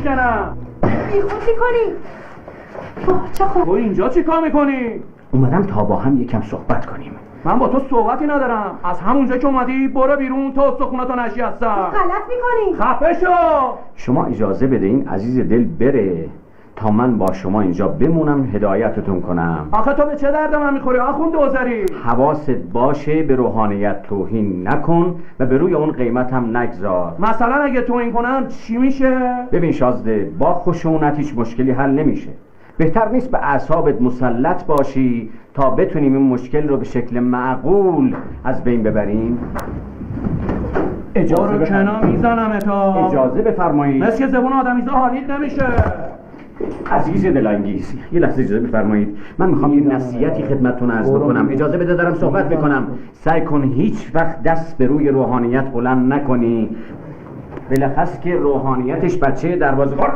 میشکنم. بی خود میکنی؟ چه خوب. تو اینجا چی کار میکنی؟ اومدم تا با هم یکم صحبت کنیم. من با تو صحبتی ندارم. از همونجا که اومدی برو بیرون، تا استخوناتو نشی هستم. غلط میکنی. خفه شو. شما اجازه بده این عزیز دل بره تا من با شما اینجا بمونم هدایتتون کنم. آخه تو به چه درد من میخوری آخوند دوزری؟ حواست باشه به روحانیت توهین نکن و به روی اون قیمت هم نگذار. مثلا اگه توهین کنم چی میشه؟ ببین شازده، با خشونت هیچ مشکلی حل نمیشه. بهتر نیست به اعصابت مسلط باشی تا بتونیم این مشکل رو به شکل معقول از بین ببریم؟ اجازه کنار میزنم تا. اجازه بفرمایید. مثل که زبون آدمیزا حالیت نمیشه. عزیز دلانگیز، یه لحظه اجازه بفرمایید. من میخوام یه نصیحتی خدمتتون عرض بکنم. اجازه بده دارم صحبت میکنم. سعی کن هیچ وقت دست به روی روحانیت بلند نکنی. بالاخص که روحانیتش بچه دروازه‌بان.